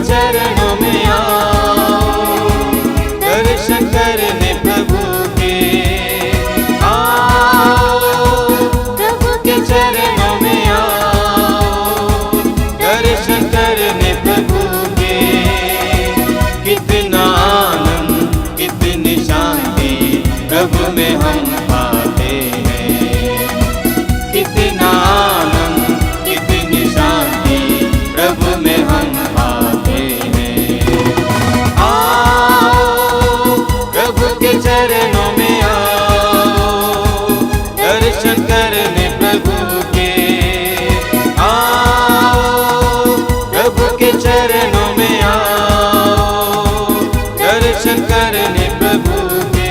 चरणों में आओ, दर्शन करने प्रभु के आओ, प्रभु के चरणों में आओ, दर्शन करने प्रभु के। कितना आनंद कितनी शांति प्रभु में हम पाते हैं, कितना आनंद कितनी शांति प्रभु में हम पाते हैं। आओ, प्रभु के चरणों में आओ, दर्शन करने प्रभु के आओ, प्रभु के चरणों में आओ, दर्शन करने प्रभु के।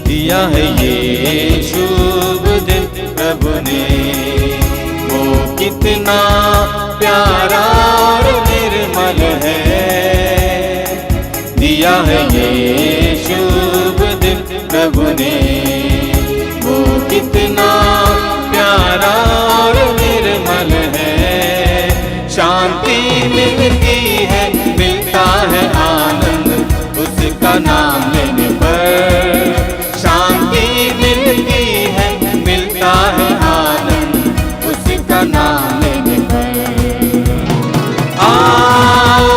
दिया है ये शुभ दिन प्रभु ने, वो कितना प्यारा और निर्मल है। दिया है ये शुभ दिन प्रभु ने, वो कितना प्यारा और निर्मल है। शांति मिलती है, मिलता है आनंद उसका नाम लेने पर। शांति मिलती है, मिलता है आनंद उसका नाम लेने पर। आओ,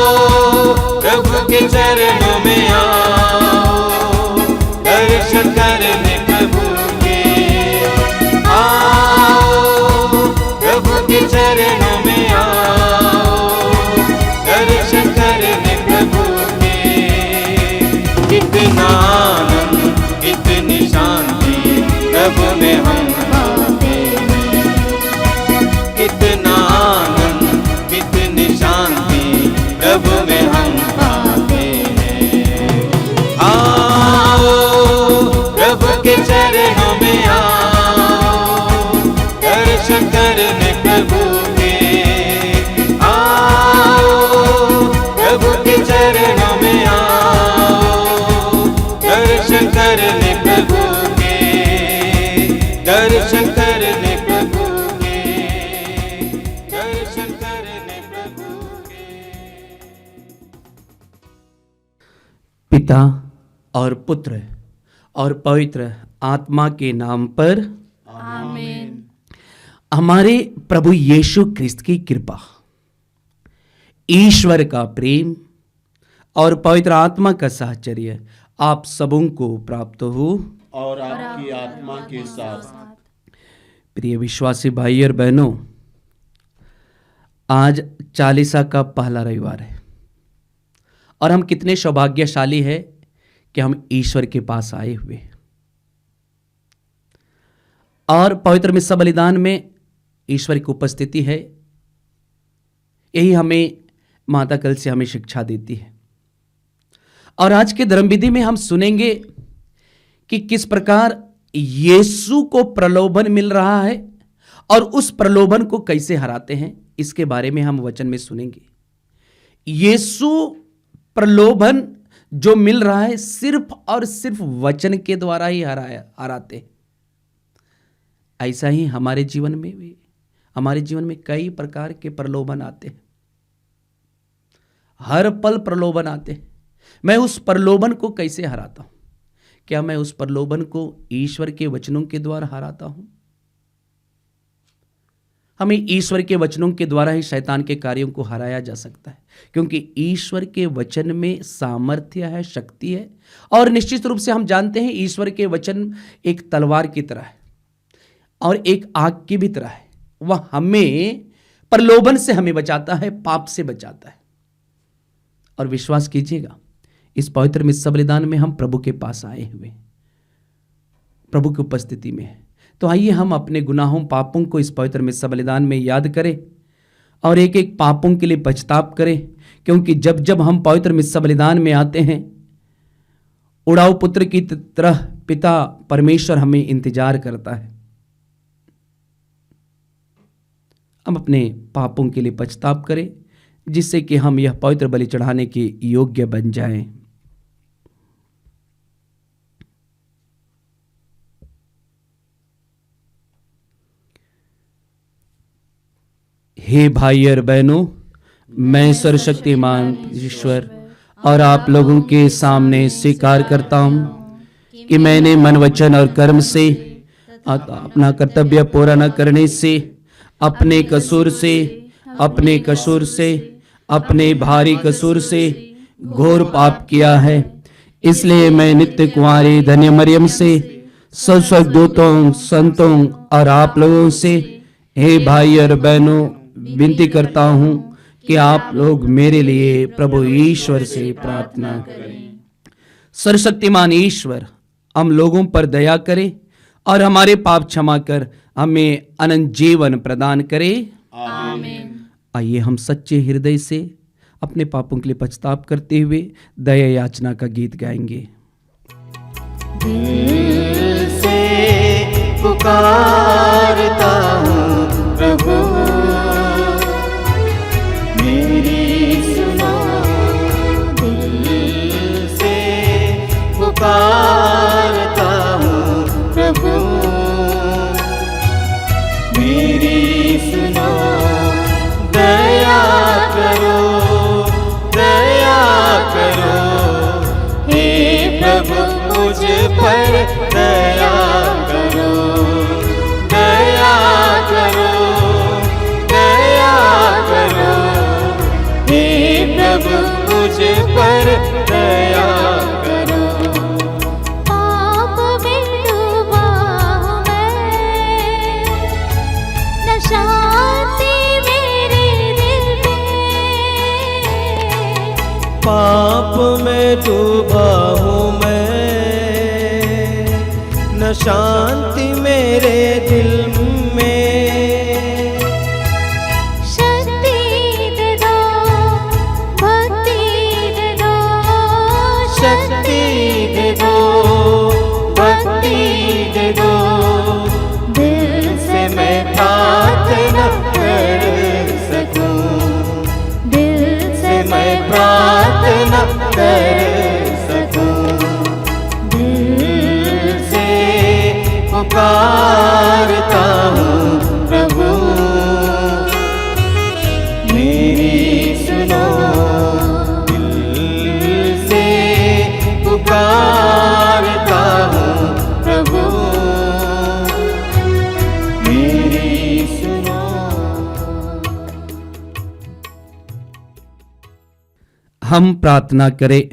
प्रभु के चरणों में आओ, दर्शन करने प्रभु के आओ, प्रभु के चरणों में आओ, दर्शन करने प्रभु के। कितना आनंद कितनी शांति प्रभु में हम पाते हैं, कितना आनंद कितनी शांति प्रभु में हम पाते हैं। आओ, प्रभु के चरणों में आओ, दर्शन करने प्रभु के आओ, प्रभु के चरणों में आओ, दर्शन करने प्रभु के, दर्शन करने प्रभु के, दर्शन करने प्रभु के। पिता और पुत्र और पवित्र आत्मा के नाम पर आमीन। हमारे प्रभु यीशु ख्रिस्त की कृपा, ईश्वर का प्रेम और पवित्र आत्मा का साहचर्य आप सबों को प्राप्त हो। और आपकी आत्मा के साथ। प्रिय विश्वासी भाई और बहनों, आज चालीसा का पहला रविवार है और हम कितने सौभाग्यशाली हैं कि हम ईश्वर के पास आए हुए हैं। और पवित्र मिस्सा बलिदान में ईश्वर की उपस्थिति है, यही हमें माता कल से हमें शिक्षा देती है। और आज के धर्म विधि में हम सुनेंगे कि किस प्रकार यीशु को प्रलोभन मिल रहा है और उस प्रलोभन को कैसे हराते हैं, इसके बारे में हम वचन में सुनेंगे। यीशु प्रलोभन जो मिल रहा है सिर्फ और सिर्फ वचन के द्वारा ही हराते हैं। ऐसा ही हमारे जीवन में भी, हमारे जीवन में कई प्रकार के प्रलोभन आते हैं, हर पल प्रलोभन आते हैं। मैं उस प्रलोभन को कैसे हराता हूं? क्या मैं उस प्रलोभन को ईश्वर के वचनों के द्वारा हराता हूं? हमें ईश्वर के वचनों के द्वारा ही शैतान के कार्यों को हराया जा सकता है, क्योंकि ईश्वर के वचन में सामर्थ्य है, शक्ति है। और निश्चित रूप से हम जानते हैं ईश्वर के वचन एक तलवार की तरह है और एक आग की भी तरह है। वह हमें प्रलोभन से हमें बचाता है, पाप से बचाता है। और विश्वास कीजिएगा, इस पवित्र मिस्सा बलिदान में हम प्रभु के पास आए हुए, प्रभु की उपस्थिति में है। तो आइए हम अपने गुनाहों पापों को इस पवित्र मिस्सा बलिदान में याद करें और एक एक पापों के लिए पछताप करें, क्योंकि जब जब हम पवित्र मिस्सा बलिदान में आते हैं, उड़ाऊ पुत्र की तरह पिता परमेश्वर हमें इंतजार करता है। हम अपने पापों के लिए पछताप करें, जिससे कि हम यह पवित्र बलि चढ़ाने के योग्य बन जाएं। हे भाई और बहनों, मैं सर्वशक्तिमान ईश्वर और आप लोगों के सामने स्वीकार करता हूँ कि मैंने मन, वचन और कर्म से अपना कर्तव्य पूरा न करने से, अपने कसूर से, अपने भारी कसूर से घोर पाप किया है। इसलिए मैं नित्य कुंवारी धन्य मरियम से, सब दूतों, संतों और आप लोगों से, हे भाई और बहनों, विनती करता हूँ कि आप लोग मेरे लिए प्रभु ईश्वर से प्रार्थना करें। सर्वशक्तिमान ईश्वर हम लोगों पर दया करे और हमारे पाप क्षमा कर हमें अनंत जीवन प्रदान करे। आमीन। आइए हम सच्चे हृदय से अपने पापों के लिए पछताप करते हुए दया याचना का गीत गाएंगे। दिल से पुकारता हूँ प्रभु, मेरी सुनो। दिल से पुकारता हूँ प्रभु, मेरी सुनो। दया करो, दया करो, हे प्रभु मुझ पर दया करो, दया करो, दया करो, हे प्रभु मुझ पर दया करो। पाप में डूबा हूँ मैं, न शांति मेरे दिल में। पाप में डूबा हूँ मैं, न शांति मेरे दिल में। शक्ति दे दो, भक्ति दे दो, शक्ति दे दो, भक्ति दे दो। दिल से मैं प्रार्थना कर सकूं, दिल से मैं प्रार्थना कर सकूं। दिल से पुकारता हूँ प्रभु, मेरी सुनो। दिल से पुकारता हूँ प्रभु, मेरी सुनो। हम प्रार्थना करें।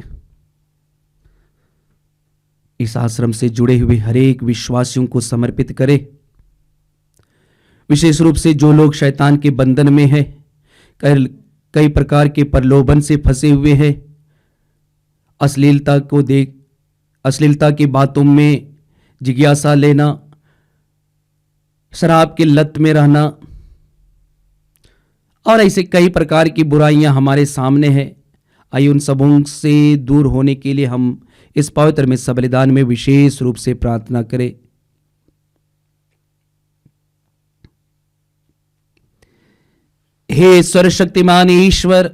इस आश्रम से जुड़े हुए हरेक विश्वासियों को समर्पित करें, विशेष रूप से जो लोग शैतान के बंधन में हैं, कई प्रकार के प्रलोभन से फंसे हुए हैं, अश्लीलता की बातों में जिज्ञासा लेना, शराब की लत में रहना और ऐसे कई प्रकार की बुराइयां हमारे सामने हैं। आइए उन सबों से दूर होने के लिए हम इस पवित्र में बलिदान में विशेष रूप से प्रार्थना करें। हे सर्वशक्तिमान ईश्वर,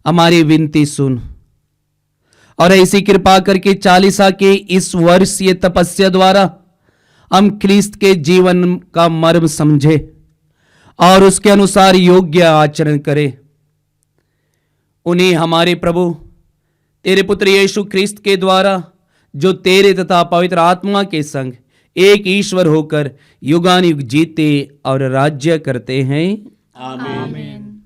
हमारी विनती सुन और ऐसी कृपा करके 40 के इस वर्षीय तपस्या द्वारा हम ख्रीस्त के जीवन का मर्म समझे और उसके अनुसार योग्य आचरण करें। उन्हें हमारे प्रभु तेरे पुत्र यीशु ख्रीस्त के द्वारा, जो तेरे तथा पवित्र आत्मा के संग एक ईश्वर होकर युगानुयुग जीते और राज्य करते हैं। आमीन।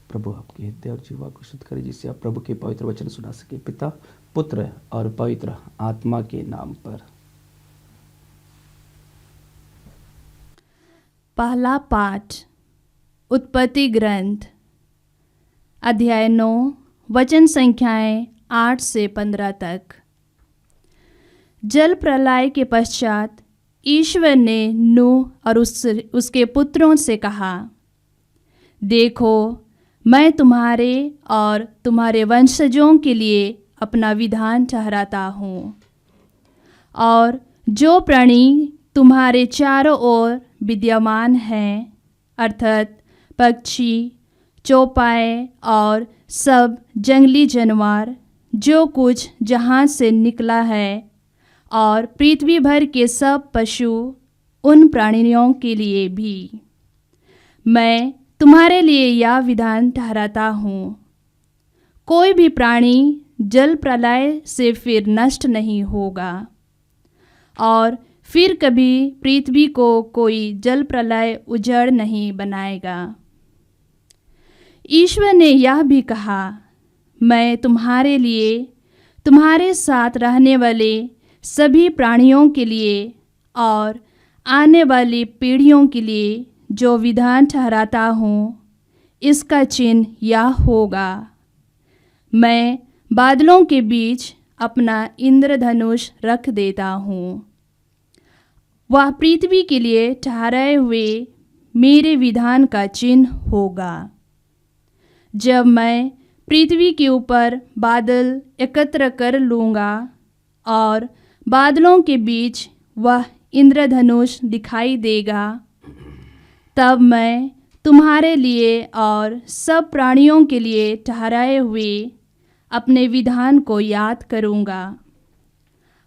प्रभु आपके हृदय और जीवा को शुद्ध करे, जिससे आप प्रभु के पवित्र वचन सुना सके। पिता, पुत्र और पवित्र आत्मा के नाम पर। पहला पाठ उत्पत्ति ग्रंथ अध्याय 9 वचन संख्याएं 8 से 15 तक। जल प्रलय के पश्चात ईश्वर ने नूह और उसके पुत्रों से कहा, देखो मैं तुम्हारे और तुम्हारे वंशजों के लिए अपना विधान ठहराता हूँ, और जो प्राणी तुम्हारे चारों ओर विद्यमान हैं, अर्थात पक्षी, चौपाए और सब जंगली जानवर, जो कुछ जहाँ से निकला है, और पृथ्वी भर के सब पशु उन प्राणियों के लिए भी। मैं तुम्हारे लिए यह विधान ठहराता हूँ, कोई भी प्राणी जल प्रलय से फिर नष्ट नहीं होगा और फिर कभी पृथ्वी को कोई जल प्रलय उजड़ नहीं बनाएगा। ईश्वर ने यह भी कहा, मैं तुम्हारे लिए, तुम्हारे साथ रहने वाले सभी प्राणियों के लिए और आने वाली पीढ़ियों के लिए जो विधान ठहराता हूँ, इसका चिन्ह यह होगा, मैं बादलों के बीच अपना इंद्रधनुष रख देता हूँ। वह पृथ्वी के लिए ठहराए हुए मेरे विधान का चिन्ह होगा। जब मैं पृथ्वी के ऊपर बादल एकत्र कर लूँगा और बादलों के बीच वह इंद्रधनुष दिखाई देगा, तब मैं तुम्हारे लिए और सब प्राणियों के लिए ठहराए हुए अपने विधान को याद करूँगा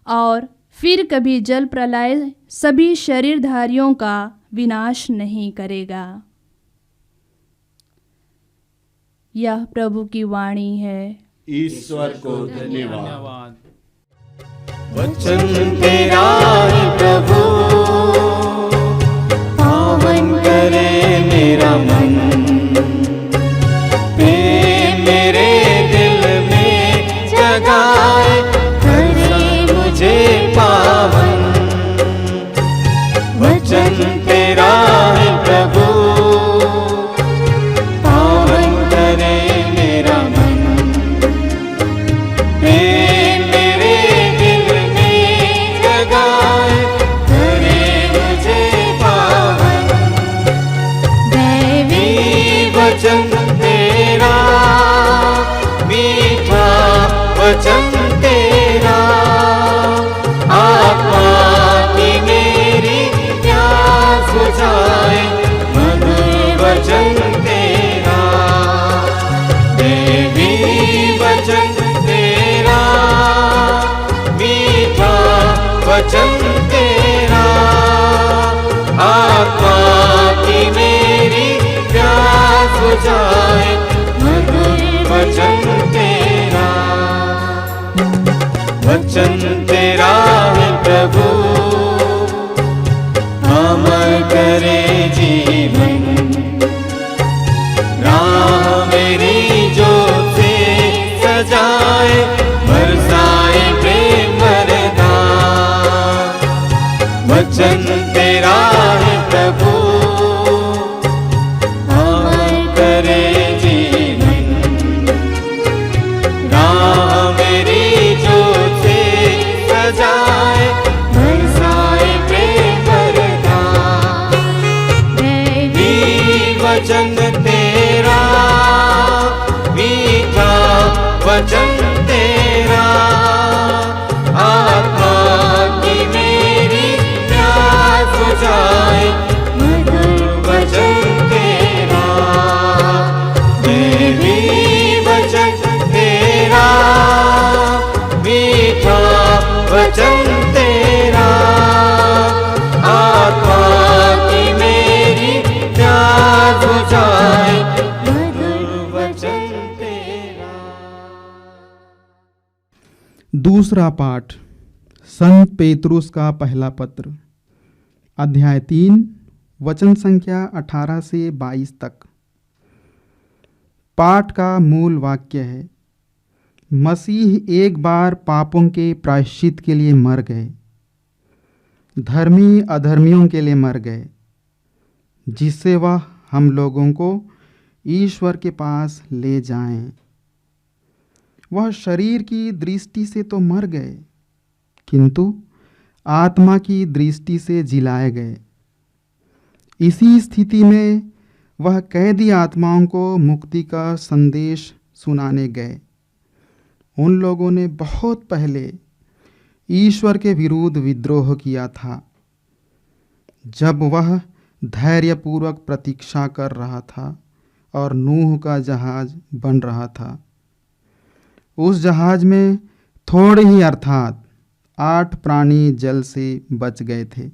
और फिर कभी जल प्रलय सभी शरीरधारियों का विनाश नहीं करेगा। यह प्रभु की वाणी है। ईश्वर को धन्यवाद। वचन तेरा है प्रभु, पावन करे मेरा मन, प्रेम मेरे दिल में जगाए, करे मुझे पावन। वचन तेरा है प्रभु, पावन करे मेरा मन, प्रेम मेरे दिल में जगाए, करे मुझे पावन। दैवी वचन तेरा, मीठा वचन तेरा, आत्मा की मेरी प्यास बुझाए, मधुर वचन तेरा। देवी वचन तेरा, मीठा वचन तेरा, आत्मा की मेरी प्यास बुझाए, मधुर वचन तेरा। वचन तेरा है प्रभु, अमर करे जीवन, राह मेरी ज्योत से सजाए, बरसाए प्रेम वरदान। वचन तेरा है प्रभु, अमर करे जीवन, राह मेरी ज्योत से सजाए, बरसाए प्रेम वरदान। देवी वचन तेरा, मीठा वचन तेरा, आत्मा की मेरी प्यास बुझाए, मधुर वचन तेरा। देवी वचन तेरा, मीठा वचन तेरा, आत्मा की मेरी प्यास बुझाए, मधुर वचन तेरा। दूसरा पाठ संत पेतरुस का पहला पत्र, अध्याय 3, वचन संख्या 18 से 22 तक। पाठ का मूल वाक्य है, मसीह एक बार पापों के प्रायश्चित के लिए मर गए, धर्मी अधर्मियों के लिए मर गए, जिससे वह हम लोगों को ईश्वर के पास ले जाएं। वह शरीर की दृष्टि से तो मर गए, किंतु आत्मा की दृष्टि से जिलाए गए। इसी स्थिति में वह कैदी आत्माओं को मुक्ति का संदेश सुनाने गए। उन लोगों ने बहुत पहले ईश्वर के विरुद्ध विद्रोह किया था, जब वह धैर्यपूर्वक प्रतीक्षा कर रहा था और नूह का जहाज बन रहा था। उस जहाज में थोड़े ही अर्थात 8 प्राणी जल से बच गए थे।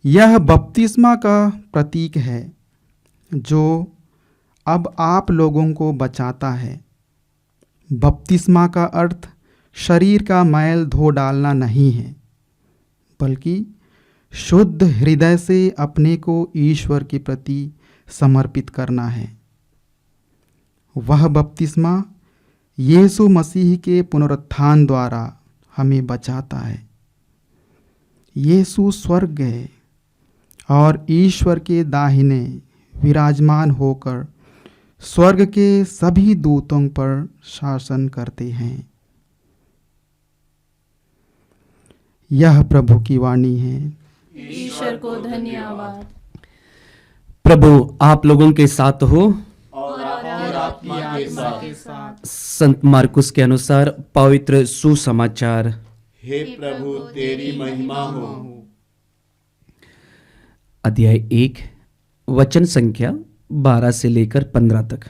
यह बपतिस्मा का प्रतीक है जो अब आप लोगों को बचाता है। बपतिस्मा का अर्थ शरीर का मैल धो डालना नहीं है, बल्कि शुद्ध हृदय से अपने को ईश्वर के प्रति समर्पित करना है। वह बपतिस्मा यीशु मसीह के पुनरुत्थान द्वारा हमें बचाता है। यीशु स्वर्ग गए और ईश्वर के दाहिने विराजमान होकर स्वर्ग के सभी दूतों पर शासन करते हैं। यह प्रभु की वाणी है। ईश्वर को धन्यवाद। प्रभु आप लोगों के साथ हो। और आत्मा के साथ। संत मार्कुस के अनुसार पवित्र सुसमाचार। हे प्रभु तेरी महिमा हो। अध्याय 1 वचन संख्या 12 से लेकर 15 तक।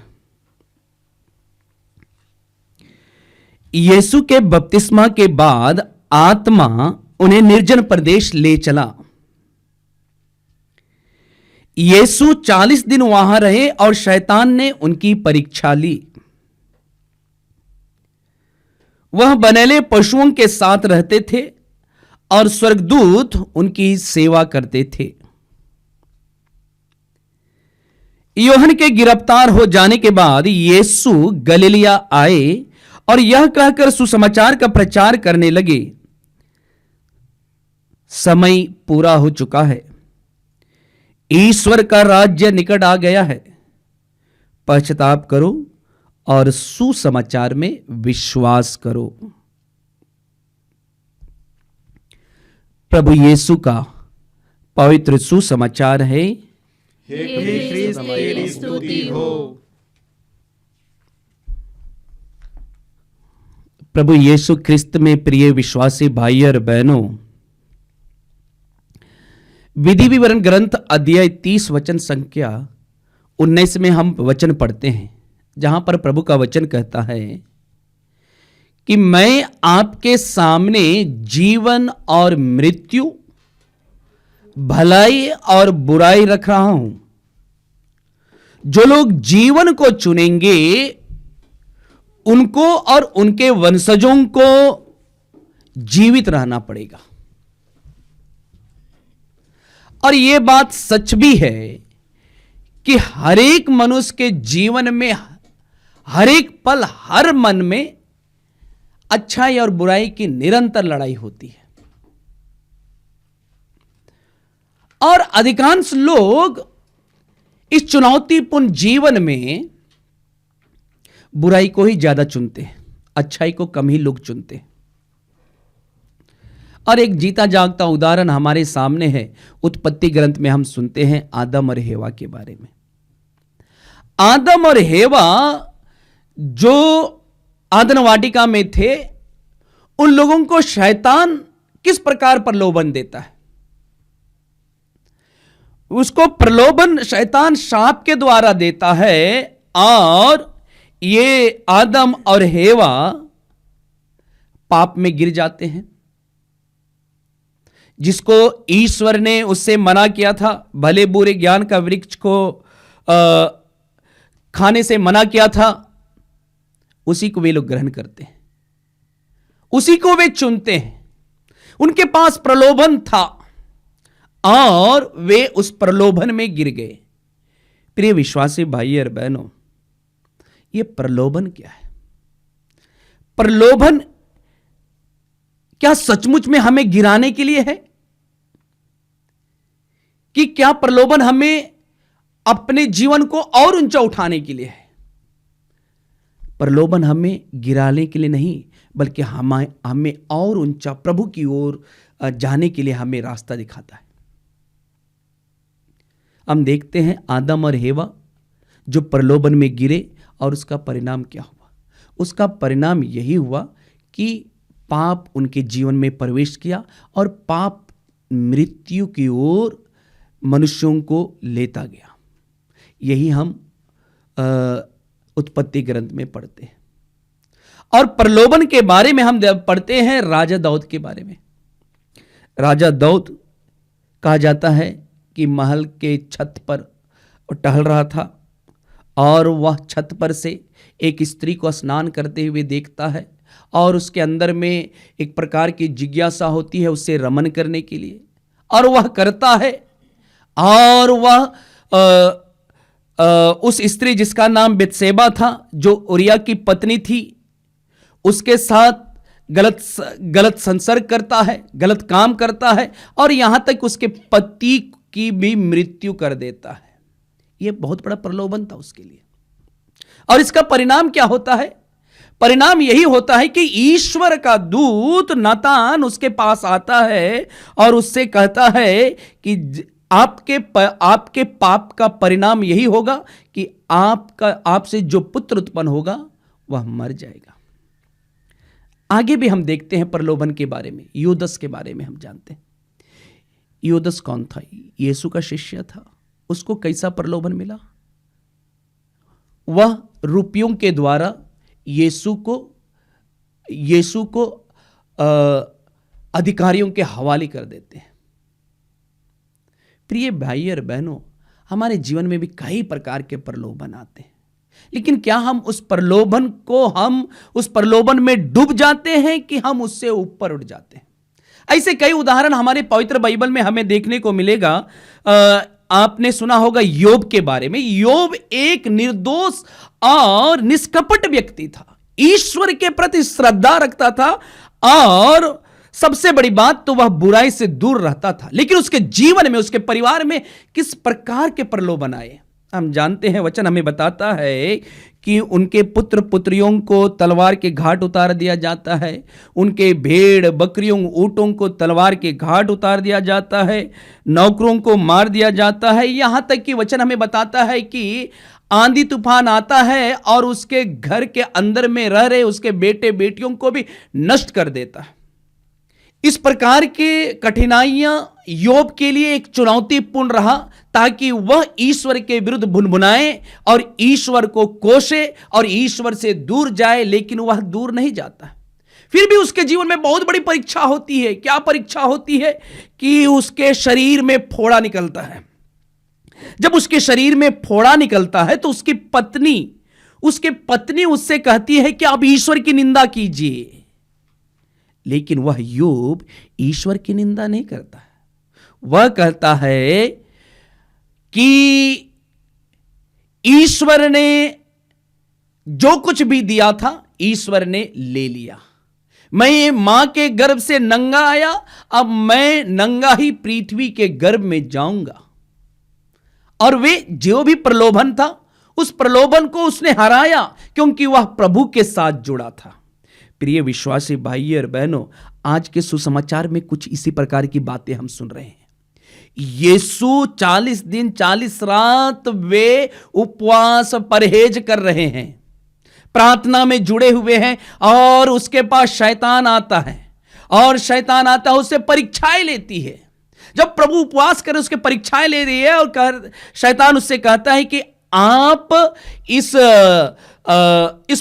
यीशु के बपतिस्मा के बाद आत्मा उन्हें निर्जन प्रदेश ले चला। यीशु 40 दिन वहां रहे और शैतान ने उनकी परीक्षा ली। वह बनेले पशुओं के साथ रहते थे और स्वर्गदूत उनकी सेवा करते थे। यूहन्ना के गिरफ्तार हो जाने के बाद यीशु गलीलिया आए और यह कहकर सुसमाचार का प्रचार करने लगे, समय पूरा हो चुका है, ईश्वर का राज्य निकट आ गया है, पश्चाताप करो और सुसमाचार में विश्वास करो। प्रभु यीशु का पवित्र सुसमाचार है। हे क्रिस्त तेरी स्तुति हो। प्रभु यीशु ख्रिस्त में प्रिय विश्वासी भाई और बहनों, विधि विवरण ग्रंथ अध्याय 30 वचन संख्या 19 में हम वचन पढ़ते हैं, जहां पर प्रभु का वचन कहता है कि मैं आपके सामने जीवन और मृत्यु, भलाई और बुराई रख रहा हूं। जो लोग जीवन को चुनेंगे उनको और उनके वंशजों को जीवित रहना पड़ेगा। और यह बात सच भी है कि हर एक मनुष्य के जीवन में हर एक पल, हर मन में अच्छाई और बुराई की निरंतर लड़ाई होती है। और अधिकांश लोग इस चुनौतीपूर्ण जीवन में बुराई को ही ज्यादा चुनते हैं, अच्छाई को कम ही लोग चुनते हैं। और एक जीता जागता उदाहरण हमारे सामने है। उत्पत्ति ग्रंथ में हम सुनते हैं आदम और हेवा के बारे में। आदम और हेवा जो आदन वाटिका में थे, उन लोगों को शैतान किस प्रकार प्रलोभन देता है। उसको प्रलोभन शैतान सांप के द्वारा देता है और ये आदम और हेवा पाप में गिर जाते हैं। जिसको ईश्वर ने उससे मना किया था, भले बुरे ज्ञान का वृक्ष को खाने से मना किया था, उसी को वे लोग ग्रहण करते हैं, उसी को वे चुनते हैं। उनके पास प्रलोभन था और वे उस प्रलोभन में गिर गए। प्रिय विश्वासी भाई और बहनों, यह प्रलोभन क्या है? प्रलोभन क्या सचमुच में हमें गिराने के लिए है कि क्या प्रलोभन हमें अपने जीवन को और ऊंचा उठाने के लिए है? प्रलोभन हमें गिराने के लिए नहीं, बल्कि हमें और ऊंचा प्रभु की ओर जाने के लिए हमें रास्ता दिखाता है। हम देखते हैं आदम और हेवा जो प्रलोभन में गिरे और उसका परिणाम क्या हुआ। उसका परिणाम यही हुआ कि पाप उनके जीवन में प्रवेश किया और पाप मृत्यु की ओर मनुष्यों को लेता गया। यही हम उत्पत्ति ग्रंथ में पढ़ते हैं। और प्रलोभन के बारे में हम पढ़ते हैं राजा दाऊद के बारे में। राजा दाऊद कहा जाता है कि महल के छत पर टहल रहा था और वह छत पर से एक स्त्री को स्नान करते हुए देखता है और उसके अंदर में एक प्रकार की जिज्ञासा होती है उससे रमन करने के लिए, और वह करता है। और वह उस स्त्री जिसका नाम बेतशेबा था, जो उरिया की पत्नी थी, उसके साथ गलत संसर्ग करता है, गलत काम करता है और यहां तक उसके पति की भी मृत्यु कर देता है। यह बहुत बड़ा प्रलोभन था उसके लिए। और इसका परिणाम क्या होता है? परिणाम यही होता है कि ईश्वर का दूत नातान उसके पास आता है और उससे कहता है कि आपके पाप का परिणाम यही होगा कि आपसे जो पुत्र उत्पन्न होगा वह मर जाएगा। आगे भी हम देखते हैं प्रलोभन के बारे में। यूदस के बारे में हम जानते हैं। यूदस कौन था? यीशु का शिष्य था। उसको कैसा प्रलोभन मिला? वह रुपयों के द्वारा यीशु को अधिकारियों के हवाले कर देते हैं। प्रिय भाई और बहनों, हमारे जीवन में भी कई प्रकार के प्रलोभन आते हैं, लेकिन क्या हम उस प्रलोभन में डूब जाते हैं कि हम उससे ऊपर उठ जाते हैं? ऐसे कई उदाहरण हमारे पवित्र बाइबल में हमें देखने को मिलेगा। आपने सुना होगा योब के बारे में। योब एक निर्दोष और निष्कपट व्यक्ति था, ईश्वर के प्रति श्रद्धा रखता था और सबसे बड़ी बात तो वह बुराई से दूर रहता था। लेकिन उसके जीवन में, उसके परिवार में किस प्रकार के प्रलोभन आए हम जानते हैं। वचन हमें बताता है कि उनके पुत्र पुत्रियों को तलवार के घाट उतार दिया जाता है, उनके भेड़ बकरियों ऊँटों को तलवार के घाट उतार दिया जाता है, नौकरों को मार दिया जाता है। यहाँ तक कि वचन हमें बताता है कि आंधी तूफान आता है और उसके घर के अंदर में रह रहे उसके बेटे बेटियों को भी नष्ट कर देता है। इस प्रकार के कठिनाइयां योब के लिए एक चुनौतीपूर्ण रहा, ताकि वह ईश्वर के विरुद्ध भुनभुनाए और ईश्वर को कोसे और ईश्वर से दूर जाए, लेकिन वह दूर नहीं जाता। फिर भी उसके जीवन में बहुत बड़ी परीक्षा होती है। क्या परीक्षा होती है? कि उसके शरीर में फोड़ा निकलता है। जब उसके शरीर में फोड़ा निकलता है तो उसकी पत्नी उससे कहती है कि आप ईश्वर की निंदा कीजिए, लेकिन वह योब ईश्वर की निंदा नहीं करता है। वह कहता है कि ईश्वर ने जो कुछ भी दिया था ईश्वर ने ले लिया। मैं मां के गर्भ से नंगा आया, अब मैं नंगा ही पृथ्वी के गर्भ में जाऊंगा। और वे जो भी प्रलोभन था, उस प्रलोभन को उसने हराया, क्योंकि वह प्रभु के साथ जुड़ा था। प्रिय विश्वासी भाई और बहनों, आज के सुसमाचार में कुछ इसी प्रकार की बातें हम सुन रहे हैं। यीशु 40 दिन 40 रात वे उपवास परहेज कर रहे हैं, प्रार्थना में जुड़े हुए हैं, और उसके पास शैतान आता है और शैतान आता है उससे परीक्षाएं लेती है। जब प्रभु उपवास कर उसके परीक्षाएं ले रही है और शैतान उससे कहता है कि आप इस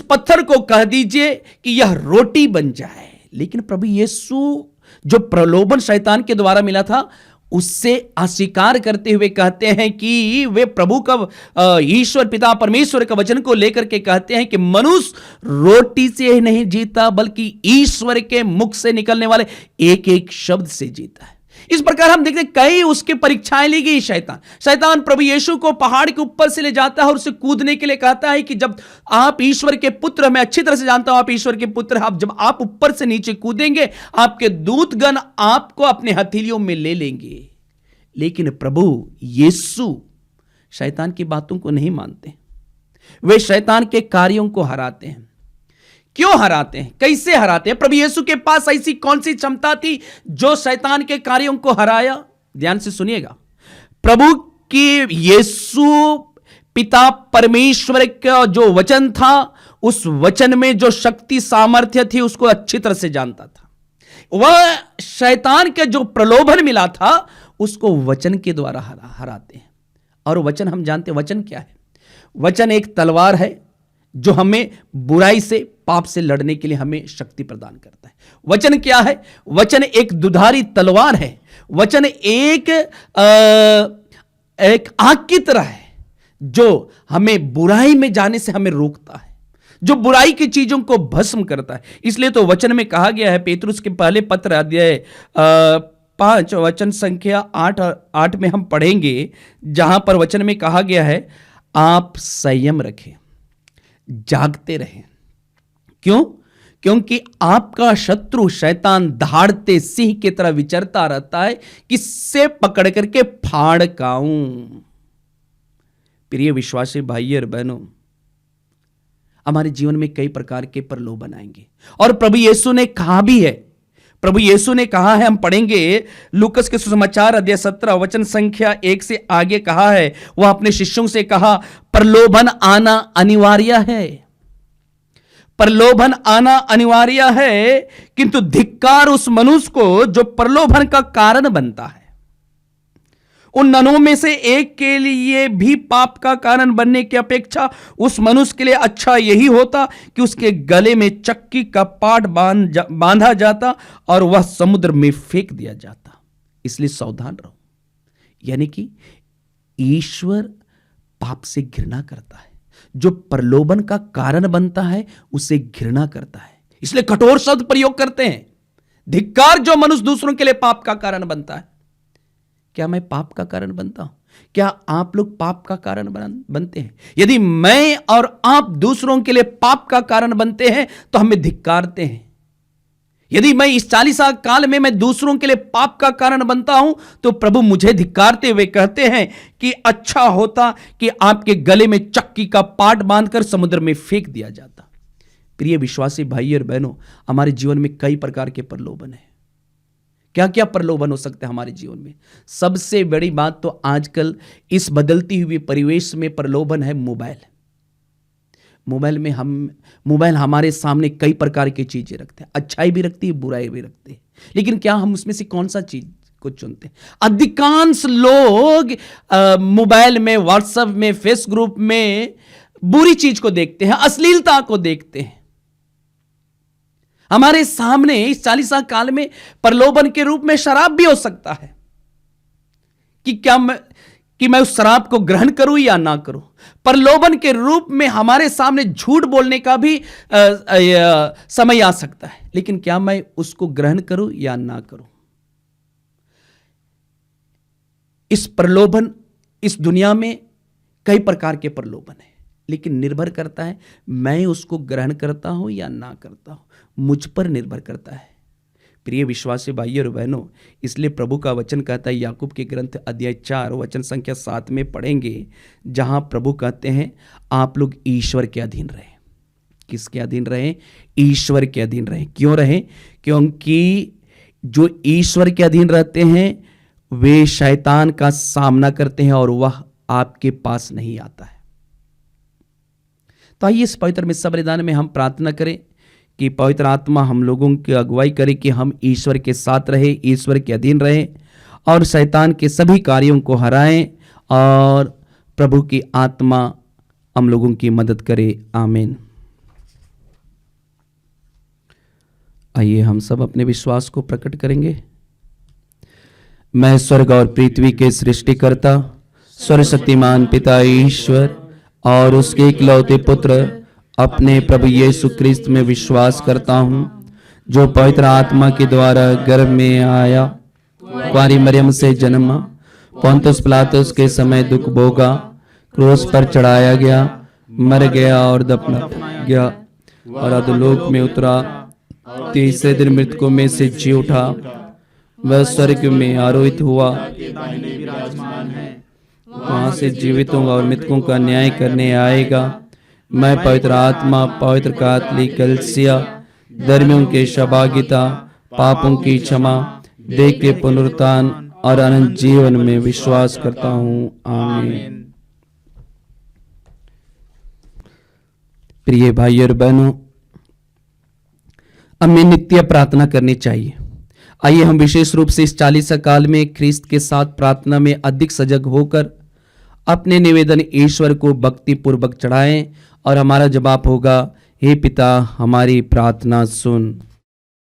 पत्थर को कह दीजिए कि यह रोटी बन जाए। लेकिन प्रभु यीशु जो प्रलोभन शैतान के द्वारा मिला था उससे अस्वीकार करते हुए कहते हैं कि वे प्रभु का ईश्वर पिता परमेश्वर का वचन को लेकर के कहते हैं कि मनुष्य रोटी से ही नहीं जीता, बल्कि ईश्वर के मुख से निकलने वाले एक एक शब्द से जीता है। इस प्रकार हम देखते हैं कई उसके परीक्षाएं ली गई। शैतान प्रभु यीशु को पहाड़ के ऊपर से ले जाता है और उसे कूदने के लिए कहता है कि जब आप ईश्वर के पुत्र, मैं अच्छी तरह से जानता हूं आप ईश्वर के पुत्र, जब आप ऊपर से नीचे कूदेंगे आपके दूतगण आपको अपने हथेलियों में ले लेंगे। लेकिन प्रभु यीशु शैतान की बातों को नहीं मानते, वे शैतान के कार्यों को हराते हैं। क्यों हराते हैं? कैसे हराते हैं? प्रभु यीशु के पास ऐसी कौन सी क्षमता थी जो शैतान के कार्यों को हराया? ध्यान से सुनिएगा। प्रभु की यीशु पिता परमेश्वर का जो वचन था, उस वचन में जो शक्ति सामर्थ्य थी उसको अच्छी तरह से जानता था। वह शैतान के जो प्रलोभन मिला था उसको वचन के द्वारा हराते हैं। और वचन हम जानते हैं, वचन क्या है? वचन एक तलवार है जो हमें बुराई से, पाप से लड़ने के लिए हमें शक्ति प्रदान करता है। वचन क्या है? वचन एक दुधारी तलवार है। वचन एक आग की तरह है जो हमें बुराई में जाने से हमें रोकता है, जो बुराई की चीजों को भस्म करता है। इसलिए तो वचन में कहा गया है, पेतरुस के पहले पत्र अध्याय 5 वचन संख्या 8 में हम पढ़ेंगे, जहां पर वचन में कहा गया है, आप संयम रखें, जागते रहें। क्यों? क्योंकि आपका शत्रु शैतान दहाड़ते सिंह की तरह विचरता रहता है, किससे पकड़ करके फाड़ खाऊं। प्रिय विश्वासी भाई और बहनों, हमारे जीवन में कई प्रकार के प्रलोभन आएंगे और प्रभु यीशु ने कहा भी है, प्रभु यीशु ने कहा है, हम पढ़ेंगे लूकस के सुसमाचार अध्याय 17 वचन संख्या 1 से आगे कहा है, वह अपने शिष्यों से कहा, प्रलोभन आना अनिवार्य है, प्रलोभन आना अनिवार्य है, किंतु धिक्कार उस मनुष्य को जो प्रलोभन का कारण बनता है। उन ननों में से एक के लिए भी पाप का कारण बनने की अपेक्षा उस मनुष्य के लिए अच्छा यही होता कि उसके गले में चक्की का पाट बांधा जाता और वह समुद्र में फेंक दिया जाता। इसलिए सावधान रहो। यानी कि ईश्वर पाप से घृणा करता है, जो प्रलोभन का कारण बनता है उसे घृणा करता है। इसलिए कठोर शब्द प्रयोग करते हैं, धिक्कार जो मनुष्य दूसरों के लिए पाप का कारण बनता है। क्या मैं पाप का कारण बनता हूं? क्या आप लोग पाप का कारण बनते हैं? यदि मैं और आप दूसरों के लिए पाप का कारण बनते हैं तो हमें धिक्कारते हैं। यदि मैं इस 40 साल काल में मैं दूसरों के लिए पाप का कारण बनता हूं तो प्रभु मुझे धिक्कारते हुए कहते हैं कि अच्छा होता कि आपके गले में चक्की का पाट बांधकर समुद्र में फेंक दिया जाता। प्रिय विश्वासी भाई और बहनों, हमारे जीवन में कई प्रकार के प्रलोभन हैं। क्या क्या प्रलोभन हो सकते हैं हमारे जीवन में? सबसे बड़ी बात तो आजकल इस बदलती हुई परिवेश में प्रलोभन है मोबाइल। मोबाइल हमारे सामने कई प्रकार की चीजें रखते हैं, अच्छाई भी रखती है, बुराई भी रखती है, लेकिन क्या हम उसमें से कौन सा चीज को चुनते हैं? अधिकांश लोग मोबाइल में, व्हाट्सएप में, फेस ग्रुप में बुरी चीज को देखते हैं, अश्लीलता को देखते हैं। हमारे सामने इस 40 साल काल में प्रलोभन के रूप में शराब भी हो सकता है कि मैं उस शराब को ग्रहण करूं या ना करूं। प्रलोभन के रूप में हमारे सामने झूठ बोलने का भी समय आ सकता है, लेकिन क्या मैं उसको ग्रहण करूं या ना करूं? इस दुनिया में कई प्रकार के प्रलोभन है, लेकिन निर्भर करता है मैं उसको ग्रहण करता हूं या ना करता हूं, मुझ पर निर्भर करता है। प्रिय विश्वासी भाइयों और बहनों, इसलिए प्रभु का वचन कहता है, याकूब के ग्रंथ अध्याय 4 वचन संख्या 7 में पढ़ेंगे, जहां प्रभु कहते हैं आप लोग ईश्वर के अधीन रहें। किसके अधीन रहें? ईश्वर के अधीन रहें। क्यों रहें? क्योंकि जो ईश्वर के अधीन रहते हैं वे शैतान का सामना करते हैं और वह आपके पास नहीं आता है। तो आइए इस पवित्र मिस्सा बलिदान में हम प्रार्थना करें कि पवित्र आत्मा हम लोगों की अगुवाई करे कि हम ईश्वर के साथ रहें, ईश्वर के अधीन रहें और शैतान के सभी कार्यों को हराएं और प्रभु की आत्मा हम लोगों की मदद करे। आमीन। आइए हम सब अपने विश्वास को प्रकट करेंगे। मैं स्वर्ग और पृथ्वी के सृष्टिकर्ता सर्वशक्तिमान पिता ईश्वर और उसके इकलौते पुत्र अपने प्रभु यीशु क्रिस्त में विश्वास करता हूँ, जो पवित्र आत्मा के द्वारा गर्भ में आया, कुंवारी मरियम से जन्मा, पोंतुस पिलातुस के समय दुख भोगा, क्रूस पर चढ़ाया गया, मर गया और दफना गया और अधोलोक में उतरा, तीसरे दिन मृतकों में से जी उठा, वह स्वर्ग में आरोहित हुआ, वहां से जीवितों और मृतकों का न्याय करने आएगा। मैं पवित्र आत्मा, पवित्र कैथोलिक कलीसिया, धर्मियों के सहभागिता, पापों की क्षमा, देह के पुनरुत्थान और अनंत जीवन में विश्वास करता हूँ। आमीन। प्रिय भाई और बहनों, हमें नित्य प्रार्थना करनी चाहिए। आइए हम विशेष रूप से इस 40 काल में ख्रीस्त के साथ प्रार्थना में अधिक सजग होकर अपने निवेदन ईश्वर को भक्ति पूर्वक चढ़ाएं और हमारा जवाब होगा, हे पिता हमारी प्रार्थना सुन।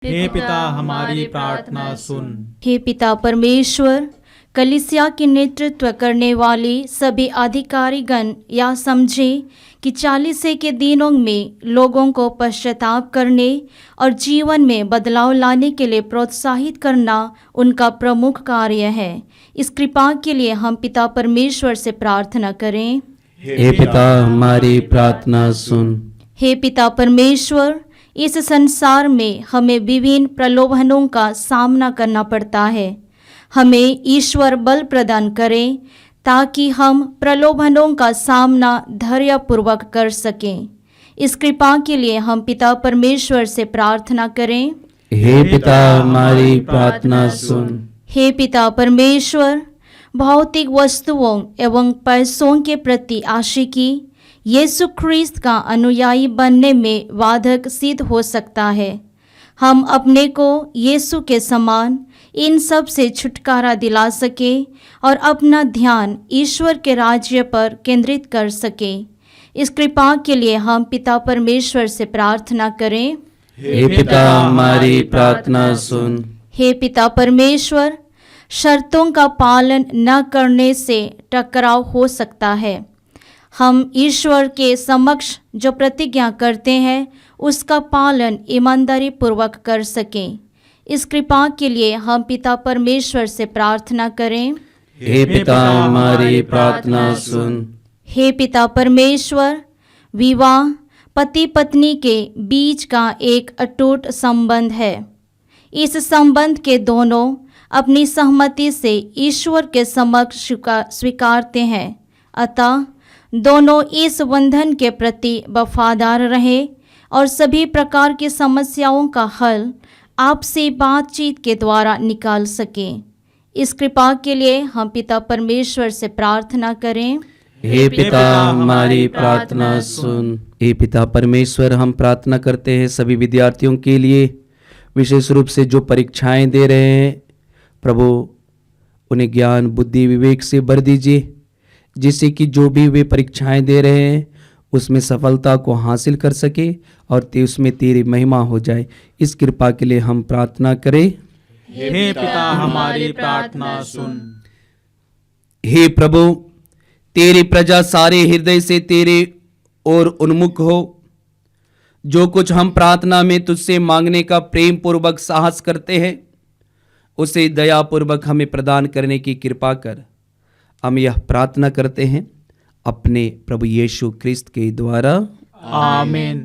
हे पिता हमारी प्रार्थना सुन। हे पिता परमेश्वर, कलीसिया की नेतृत्व करने वाले सभी अधिकारीगण या समझे कि 40 के दिनों में लोगों को पश्चाताप करने और जीवन में बदलाव लाने के लिए प्रोत्साहित करना उनका प्रमुख कार्य है। इस कृपा के लिए हम पिता परमेश्वर से प्रार्थना करें। हे पिता हमारी प्रार्थना सुन। हे पिता परमेश्वर, इस संसार में हमें विभिन्न प्रलोभनों का सामना करना पड़ता है। हमें ईश्वर बल प्रदान करें ताकि हम प्रलोभनों का सामना धैर्यपूर्वक कर सकें। इस कृपा के लिए हम पिता परमेश्वर से प्रार्थना करें। हे पिता हमारी प्रार्थना सुन। हे पिता परमेश्वर, भौतिक वस्तुओं एवं पैसों के प्रति आशिकी यीशु ख्रीस्त का अनुयायी बनने में बाधक सिद्ध हो सकता है। हम अपने को यीशु के समान इन सब से छुटकारा दिला सके और अपना ध्यान ईश्वर के राज्य पर केंद्रित कर सके। इस कृपा के लिए हम पिता परमेश्वर से प्रार्थना करें। हे पिता हमारी प्रार्थना सुन। हे पिता परमेश्वर, शर्तों का पालन न करने से टकराव हो सकता है। हम ईश्वर के समक्ष जो प्रतिज्ञा करते हैं उसका पालन ईमानदारी पूर्वक कर सकें। इस कृपा के लिए हम पिता परमेश्वर से प्रार्थना करें। हे पिता हमारी प्रार्थना सुन। हे पिता परमेश्वर, विवाह पति पत्नी के बीच का एक अटूट संबंध है। इस संबंध के दोनों अपनी सहमति से ईश्वर के समक्ष स्वीकारते हैं। अतः दोनों इस बंधन के प्रति वफादार रहे और सभी प्रकार की समस्याओं का हल आपसी बातचीत के द्वारा निकाल सकें। इस कृपा के लिए हम पिता परमेश्वर से प्रार्थना करें। हे पिता हमारी प्रार्थना सुन। हे पिता परमेश्वर, हम प्रार्थना करते हैं सभी विद्यार्थियों के लिए, विशेष रूप से जो परीक्षाएं दे रहे हैं। प्रभु, उन्हें ज्ञान बुद्धि विवेक से भर दीजिए, जिससे कि जो भी वे परीक्षाएं दे रहे हैं उसमें सफलता को हासिल कर सके और उसमें तेरी महिमा हो जाए। इस कृपा के लिए हम प्रार्थना करें। हे पिता हमारी प्रार्थना सुन। हे प्रभु, तेरी प्रजा सारे हृदय से तेरे ओर उन्मुख हो। जो कुछ हम प्रार्थना में तुझसे मांगने का प्रेम पूर्वक साहस करते हैं उसे दया पूर्वक हमें प्रदान करने की कृपा कर। हम यह प्रार्थना करते हैं अपने प्रभु यीशु ख्रिस्त के द्वारा, आमीन।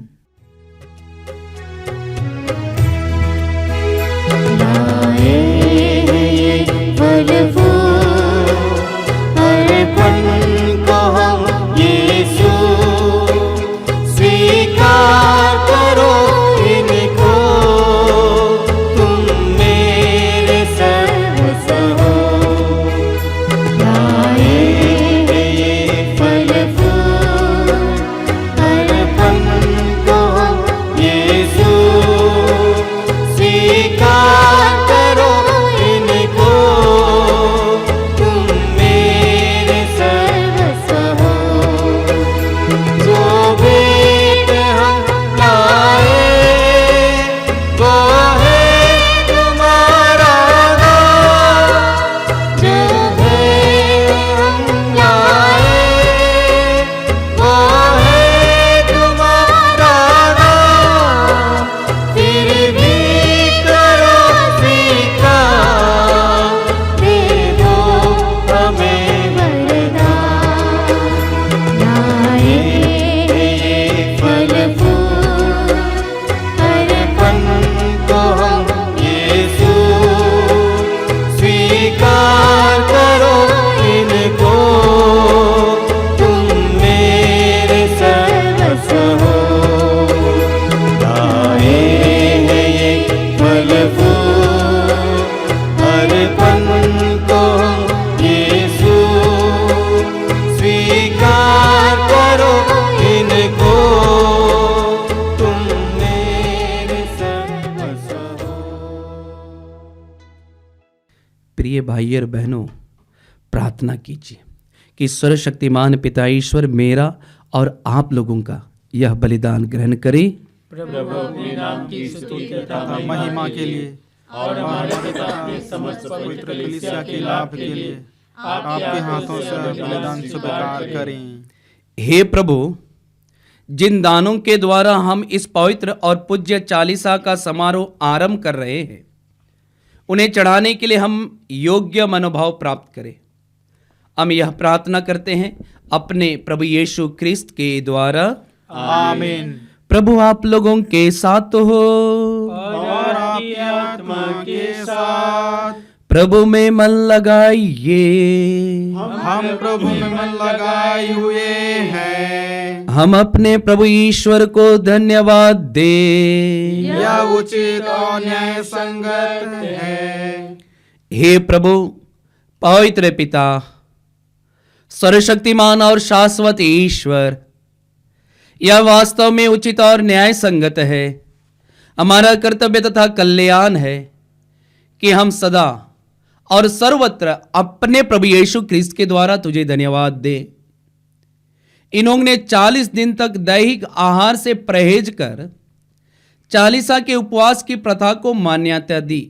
अर्पण को हम यीशु, स्वीकार करो इनको, तुम मेरे सर्वस्व हो। लाए ये फल फूल, अर्पण को हम यीशु, स्वीकार करो इनको, तुम मेरे सर्वस्व हो। जो भेंट हम लाए वो है तुम्हारा नाम। जो भेंट हम लाए वो है तुम्हारा नाम। फिर भी करो स्वीकार, दे दो हमें वरदान। लाए ये फल फूल, अर्पण को हम यीशु, स्वीकार करो इनको, तुम मेरे सर्वस्व हो। लाए ये फल फूल, अर्पण को हम यीशु, स्वीकार करो इनको, तुम मेरे सर्वस्व हो। प्रिय भाई और बहनों, प्रार्थना कीजिए कि सर्वशक्तिमान पिता ईश्वर मेरा और आप लोगों का यह बलिदान ग्रहण करे प्रभु अपने नाम की स्तुति तथा महिमा के लिए और हमारे पिता के समस्त पवित्र कलीसिया के लाभ के लिए आपके हाथों से बलिदान स्वीकार करें। हे प्रभु, जिन दानों के द्वारा हम इस पवित्र और पूज्य चालीसा का समारोह आरंभ कर रहे हैं, उन्हें चढ़ाने के लिए हम योग्य मनोभाव प्राप्त करें। हम यह प्रार्थना करते हैं अपने प्रभु यीशु क्रिस्त के द्वारा, आमीन। प्रभु आप लोगों के साथ हो और आपकी आत्मा के साथ। प्रभु में मन लगाइए, हम प्रभु में मन लगाए हुए हैं। हम अपने प्रभु ईश्वर को धन्यवाद दे। यह उचित और न्याय संगत है। हे प्रभु, पवित्र पिता, सर्वशक्तिमान और शाश्वत ईश्वर, यह वास्तव में उचित और न्याय संगत है। हमारा कर्तव्य तथा कल्याण है कि हम सदा और सर्वत्र अपने प्रभु यीशु क्रिस्त के द्वारा तुझे धन्यवाद दें। इन्होंने 40 दिन तक दैहिक आहार से परहेज कर चालीसा के उपवास की प्रथा को मान्यता दी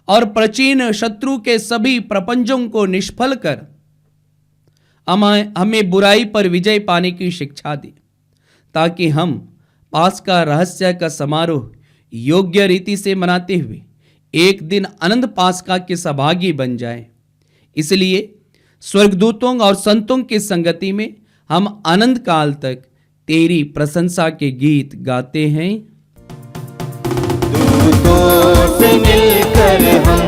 और प्राचीन शत्रु के सभी प्रपंचों को निष्फल कर हमें बुराई पर विजय पाने की शिक्षा दी, ताकि हम पास्का रहस्य का समारोह योग्य रीति से मनाते हुए एक दिन अनंत पास्का के सहभागी बन जाएं। इसलिए स्वर्गदूतों और संतों की संगति में हम अनंत काल तक तेरी प्रशंसा के गीत गाते हैं। दूतों से मिलकर हम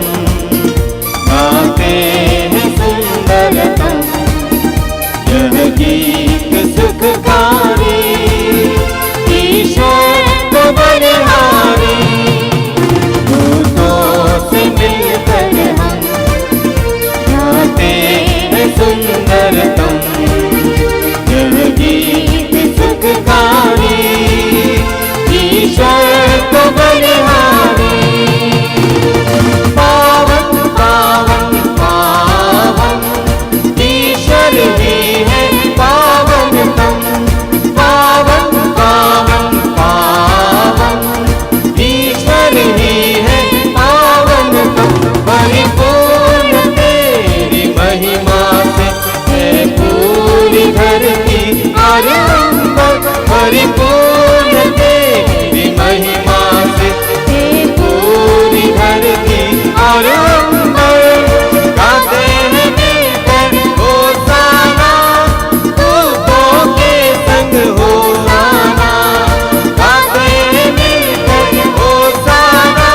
गाते हैं सुंदरतम, यह गीत सुखकारी ईश्वर को बलिहारी। दूतों से मिलकर हम गाते हैं सुंदरतम, यह गीत सुखकारी ईश्वर को बलिहारी। पावन पावन पावन ईश्वर ही है पावनतम, पावन पावन पावन ईश्वर ही है पावनतम। परिपूर्ण तेरी महिमा से है पूरी धरती और अंबर, परिपूर्ण तेरी महिमा से है पूरी धरती और अंबर। गाते हैं मिलकर होसाना, दूतों के संग होसाना। गाते हैं मिलकर होसाना,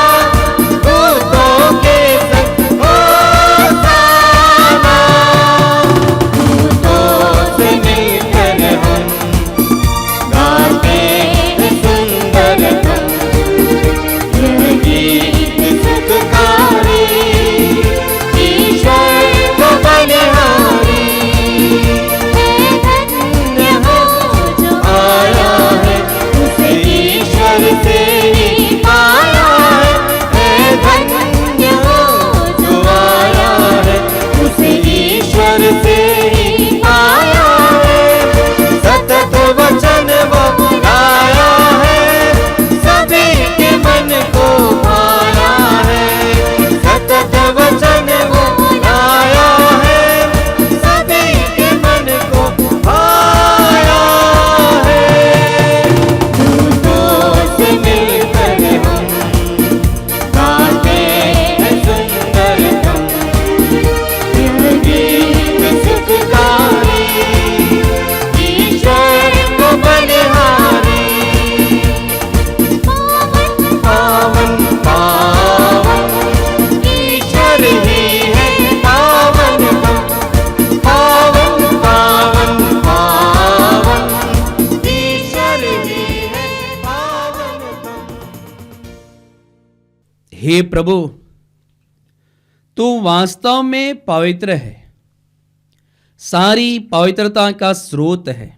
दूतों के संग होसाना। दूतों से मिलकर हम गाते हैं सुंदरतम, यह गीत सुखकारी ईश्वर को बलिहारी। धन्य हो जो आया है, उसे ईश्वर से ही पाया है। धन्य हो जो आया है, उसे ईश्वर से ही पाया है। सतत वचन वो गाया है, सभी के मन को भाया है। सतत वचन वो गाया है, सभी के मन को भाया है। दूतों से मिलकर हम गाते हैं सुंदरतम, यह गीत सुखकारी ईश्वर को बलिहारी। पावन पावन ईश्वर ही है पावनतम, पावन पावन पावन ईश्वर ही है पावनतम। हे प्रभु, तू वास्तव में पवित्र है, सारी पवित्रता का स्रोत है।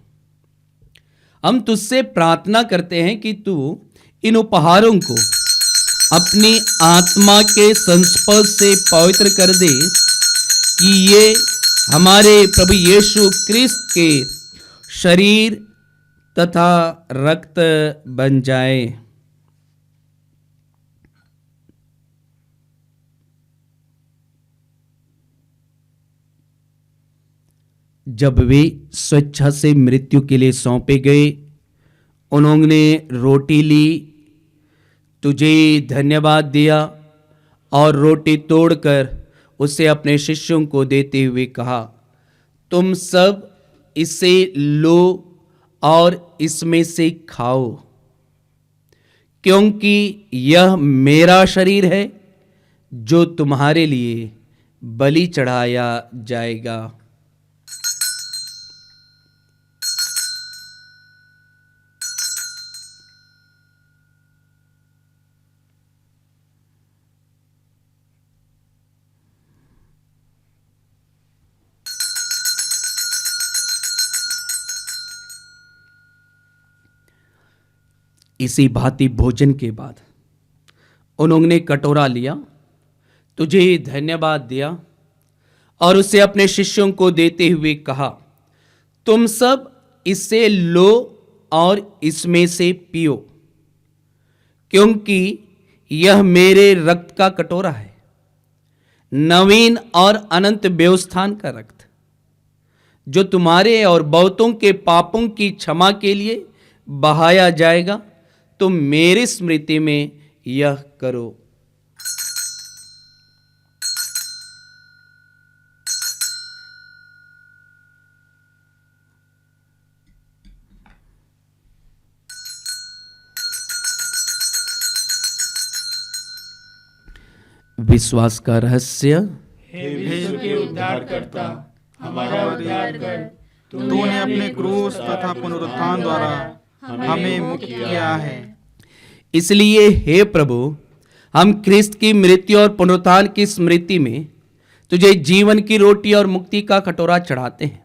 हम तुझसे प्रार्थना करते हैं कि तू इन उपहारों को अपनी आत्मा के संस्पर्श से पवित्र कर दे, कि ये हमारे प्रभु यीशु क्रिस्त के शरीर तथा रक्त बन जाए। जब वे स्वेच्छा से मृत्यु के लिए सौंपे गए, उन्होंने रोटी ली, तुझे धन्यवाद दिया और रोटी तोड़कर उसे अपने शिष्यों को देते हुए कहा, तुम सब इसे लो और इसमें से खाओ, क्योंकि यह मेरा शरीर है जो तुम्हारे लिए बलि चढ़ाया जाएगा। इसी भांति भोजन के बाद उन्होंने कटोरा लिया, तुझे धन्यवाद दिया और उसे अपने शिष्यों को देते हुए कहा, तुम सब इसे लो और इसमें से पियो, क्योंकि यह मेरे रक्त का कटोरा है, नवीन और अनंत व्यवस्थान का रक्त, जो तुम्हारे और बहुतों के पापों की क्षमा के लिए बहाया जाएगा। तुम मेरी स्मृति में यह करो। विश्वास का रहस्य। के उद्धारकर्ता, हमारा उद्धार कर। तूने अपने क्रूस तथा पुनरुत्थान द्वारा हमें मुक्त किया है। इसलिए हे प्रभु, हम ख्रिस्त की मृत्यु और पुनरुत्थान की स्मृति में तुझे जीवन की रोटी और मुक्ति का कटोरा चढ़ाते हैं।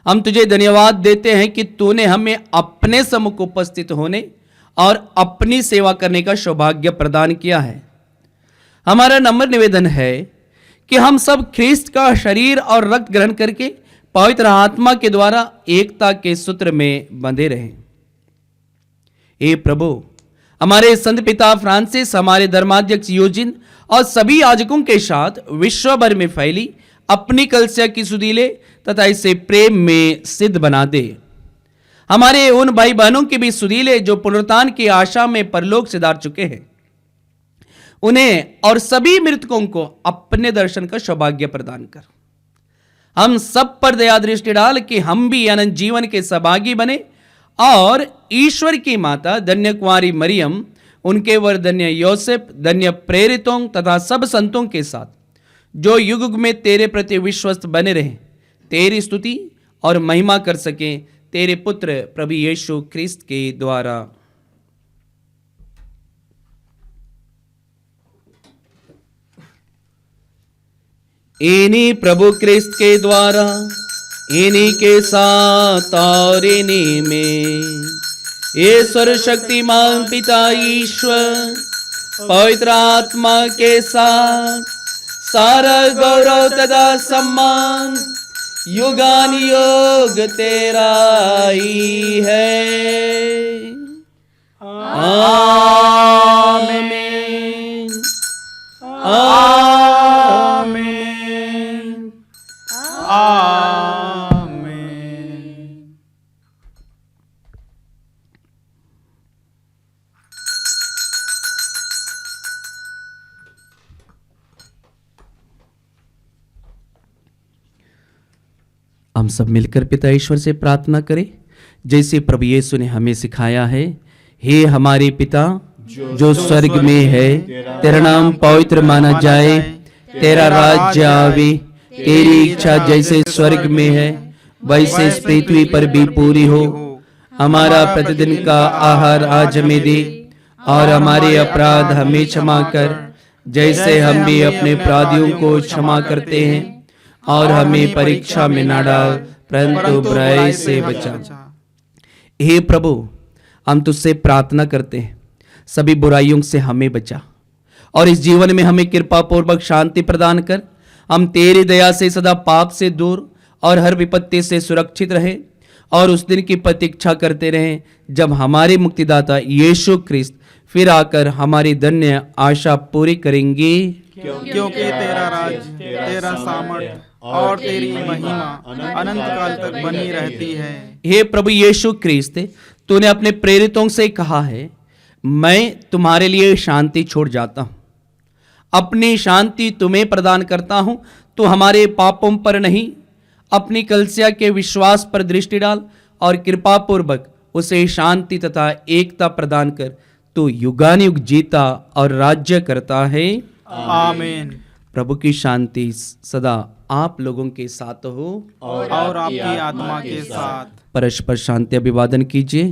हम तुझे धन्यवाद देते हैं कि तूने हमें अपने सम्मुख उपस्थित होने और अपनी सेवा करने का सौभाग्य प्रदान किया है। हमारा नम्र निवेदन है कि हम सब ख्रिस्त का शरीर और रक्त ग्रहण करके पवित्र आत्मा के द्वारा एकता के सूत्र में बंधे रहें। हे प्रभु, हमारे संत पिता फ्रांसिस, हमारे धर्माध्यक्ष यूजिन और सभी याजकों के साथ विश्व भर में फैली अपनी कलीसिया की सुधीले तथा इसे प्रेम में सिद्ध बना दे। हमारे उन भाई बहनों के भी सुधीले जो पुनरुत्थान की आशा में परलोक सिधार चुके हैं, उन्हें और सभी मृतकों को अपने दर्शन का सौभाग्य प्रदान कर। हम सब पर दया दृष्टि डाल कि हम भी अनंत जीवन के सहभागी बने और ईश्वर की माता धन्य कुंवारी मरियम, उनके वर धन्य योसेफ, धन्य प्रेरितों तथा सब संतों के साथ जो युग युग में तेरे प्रति विश्वस्त बने रहे, तेरी स्तुति और महिमा कर सके तेरे पुत्र प्रभु यीशु क्रिस्त के द्वारा। इन्हीं प्रभु क्रिस्त के द्वारा, इन्हीं के साथ और इन्हीं में ये सर्वशक्तिमान पिता ईश्वर पवित्र आत्मा के साथ सारा गौरव तथा सम्मान युगानुयुग तेरा ही है। आमीन। आमीन। आमीन। हम सब मिलकर पिता ईश्वर से प्रार्थना करें जैसे प्रभु यीशु ने हमें सिखाया है। हे हमारे पिता जो स्वर्ग में है, तेरा नाम पवित्र माना जाए, तेरा राज्य आवे, तेरी इच्छा जैसे स्वर्ग में है वैसे इस पृथ्वी पर भी पूरी हो। हमारा प्रतिदिन का आहार आज हमें दे और हमारे अपराध हमें क्षमा कर जैसे हम भी अपने अपराधियों को क्षमा करते हैं, और हमें परीक्षा में न डाल परंतु बुराई से बचा। हे प्रभु, हम तुझसे प्रार्थना करते हैं सभी बुराइयों से हमें बचा और इस जीवन में हमें कृपा पूर्वक शांति प्रदान कर हम तेरी दया से सदा पाप से दूर और हर विपत्ति से सुरक्षित रहें और उस दिन की प्रतीक्षा करते रहें जब हमारे मुक्तिदाता यीशु ख्रिस्त फिर आकर हमारी धन्य आशा पूरी करेंगे। क्योंकि तेरा राज, तेरा सामर्थ और तेरी महिमा अनंत काल तक बनी रहती है। हे प्रभु यीशु ख्रिस्त, तूने अपने प्रेरितों से कहा है, मैं तुम्हारे लिए शांति छोड़ जाता हूँ, अपनी शांति तुम्हें प्रदान करता हूँ। तू हमारे पापों पर नहीं, अपनी कलीसिया के विश्वास पर दृष्टि डाल और कृपा पूर्वक उसे शांति तथा एकता प्रदान कर। तू युगानुयुग जीता और राज्य करता है। आमीन। प्रभु की शांति सदा आप लोगों के साथ हो और आपकी आत्मा के साथ। परस्पर शांति अभिवादन कीजिए।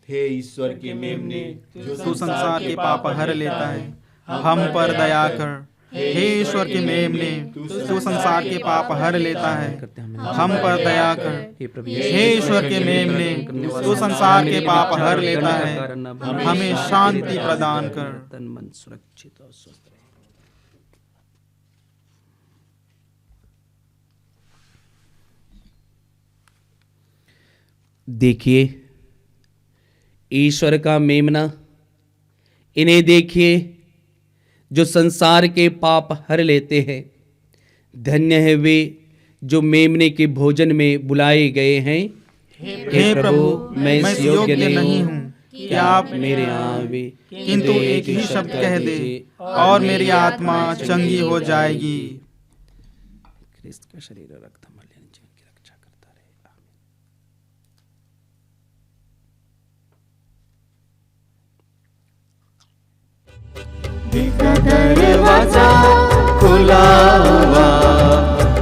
हे ईश्वर के मेमने, जो तू संसार के पाप हर लेता है, हम पर दया कर। हे ईश्वर के मेमने, तू संसार के पाप हर लेता है, हम पर दया कर। हे ईश्वर के मेमने, तू संसार के पाप हर लेता है, हमें शांति प्रदान कर। तन मन सुरक्षित और स्वस्थ रहे। देखिए ईश्वर का मेमना, इन्हें देखिए जो संसार के पाप हर लेते हैं। धन्य है वे जो मेमने के भोजन में बुलाए गए हैं। हे प्रभु, मैं इस योग्य नहीं हूँ कि आप मेरे यहाँ आवे, किंतु एक ही शब्द कह दे और मेरी आत्मा चंगी हो जाएगी। ख्रिस्त का शरीर और रक्त हमारे लिए जीवन की रक्षा करता रहे। दिल का दरवाजा खुला हुआ,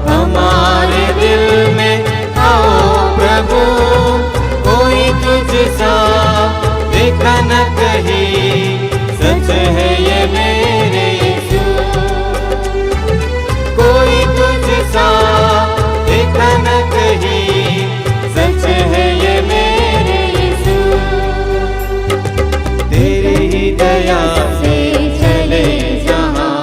हमारे दिल में आओ प्रभु। कोई तुझसा देखा न कहीं, सच है ये मेरे यीशु। कोई तुझसा देखा न कहीं, सच है ये मेरे यीशु। तेरी ही दया से चले जहाँ,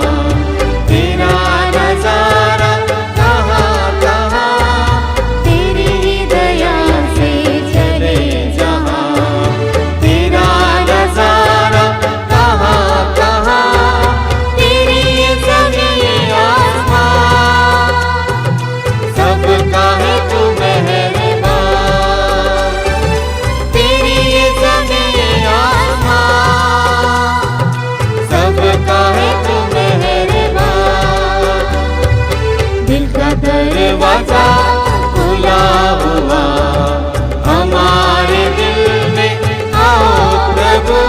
तेरा नजारा कहाँ कहाँ। तेरी ही दया से चले जहाँ, तेरा नजारा कहाँ कहाँ। तेरी ये ज़मीन आसमां, सबका है तू मेहरबान। तेरी ये ज़मीन आसमां, सबका है तू मेहरबान। दिल का दरवाजा खुला हुआ, हमारे दिल में आओ प्रभु।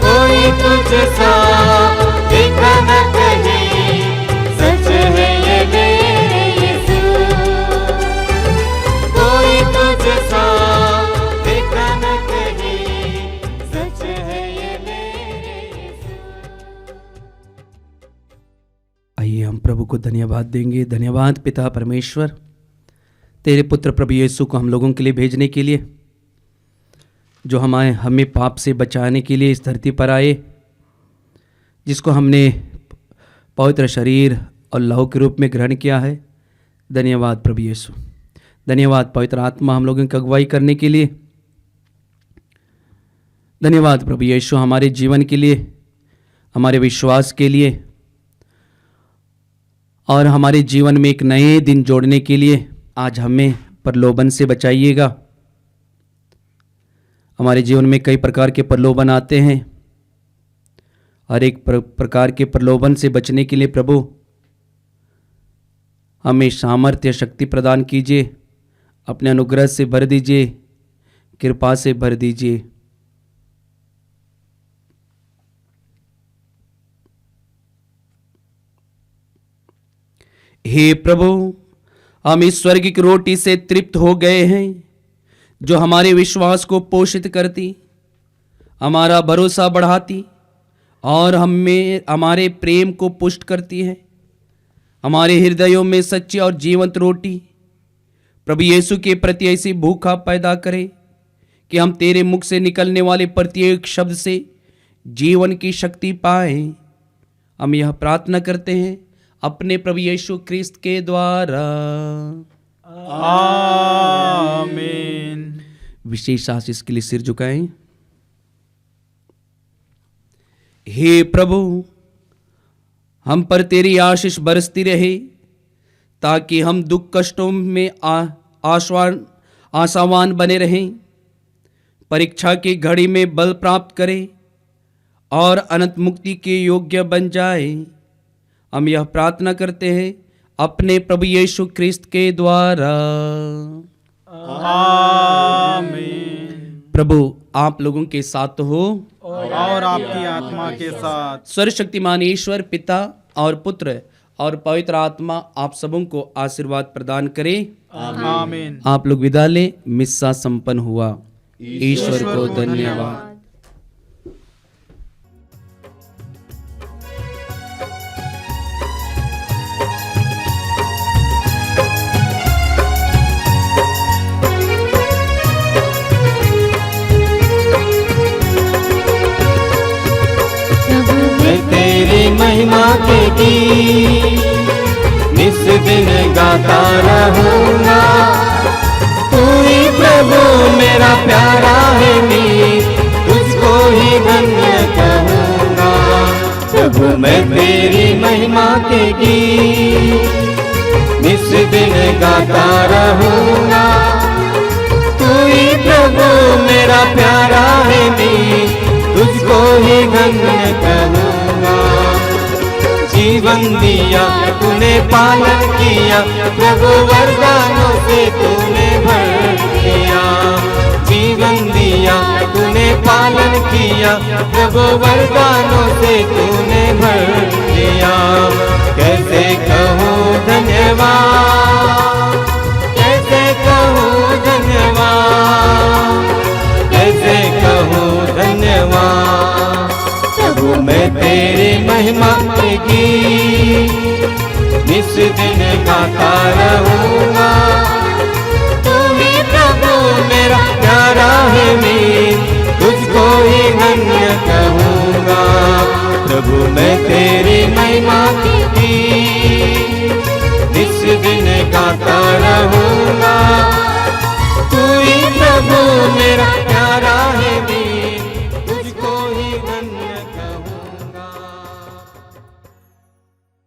कोई तुझसा देखा न कहीं, सच है ये मेरे यीशु। कोई तुझसा देखा न कहीं, सच है ये मेरे यीशु। आइए हम प्रभु को धन्यवाद देंगे। धन्यवाद पिता परमेश्वर, तेरे पुत्र प्रभु यीशु को हम लोगों के लिए भेजने के लिए, जो हमें पाप से बचाने के लिए इस धरती पर आए, जिसको हमने पवित्र शरीर और लहू के रूप में ग्रहण किया है। धन्यवाद प्रभु यीशु। धन्यवाद पवित्र आत्मा हम लोगों की अगुवाई करने के लिए। धन्यवाद प्रभु यीशु हमारे जीवन के लिए, हमारे विश्वास के लिए और हमारे जीवन में एक नए दिन जोड़ने के लिए। आज हमें प्रलोभन से बचाइएगा। हमारे जीवन में कई प्रकार के प्रलोभन आते हैं, हर एक प्रकार के प्रलोभन से बचने के लिए प्रभु हमें सामर्थ्य शक्ति प्रदान कीजिए। अपने अनुग्रह से भर दीजिए, कृपा से भर दीजिए। हे प्रभु, हम इस स्वर्ग की रोटी से तृप्त हो गए हैं, जो हमारे विश्वास को पोषित करती, हमारा भरोसा बढ़ाती और हमें हमारे प्रेम को पुष्ट करती है। हमारे हृदयों में सच्ची और जीवंत रोटी प्रभु यीशु के प्रति ऐसी भूखा पैदा करे कि हम तेरे मुख से निकलने वाले प्रत्येक शब्द से जीवन की शक्ति पाए। हम यह प्रार्थना करते हैं अपने प्रभु यीशु ख्रिस्त के द्वारा। आमीन। विशेष आशीष के लिए सिर झुकाएं। हे प्रभु, हम पर तेरी आशीष बरसती रहे, ताकि हम दुख कष्टों में आशावान बने रहें, परीक्षा की घड़ी में बल प्राप्त करें और अनंत मुक्ति के योग्य बन जाए। हम यह प्रार्थना करते हैं अपने प्रभु यीशु ख्रिस्त के द्वारा। आमीन। प्रभु आप लोगों के साथ हो और आपकी आत्मा के साथ। सर्वशक्तिमान ईश्वर पिता और पुत्र और पवित्र आत्मा आप सबों को आशीर्वाद प्रदान करे। आमीन। आप लोग विदा लें। मिस्सा संपन्न हुआ। ईश्वर को धन्यवाद। तेरी महिमा के गीत निस दिन गाता रहूंगा। तू ही प्रभु मेरा प्यारा है मीत, तुझको ही धन्य कहूंगा। प्रभु मैं तेरी महिमा के गीत निस दिन गाता रहूंगा। तू ही प्रभु मेरा प्यारा है मीत, तुझको ही धन्य कहूंगा। जीवन दिया तूने पालन किया, प्रभु वरदानों से तूने भर दिया। जीवन दिया तूने पालन किया, प्रभु वरदानों से तूने भर दिया। कैसे कहूँ धन्यवाद, कैसे कहूँ धन्यवाद, कैसे कहूँ धन्यवाद। प्रभु मैं तेरी महिमा के गीत निस दिन गाता रहूंगा। तू ही प्रभु मेरा प्यारा है मीत, तुझको ही धन्य कहूंगा। प्रभु मैं तेरी महिमा के गीत निस दिन गाता रहूंगा।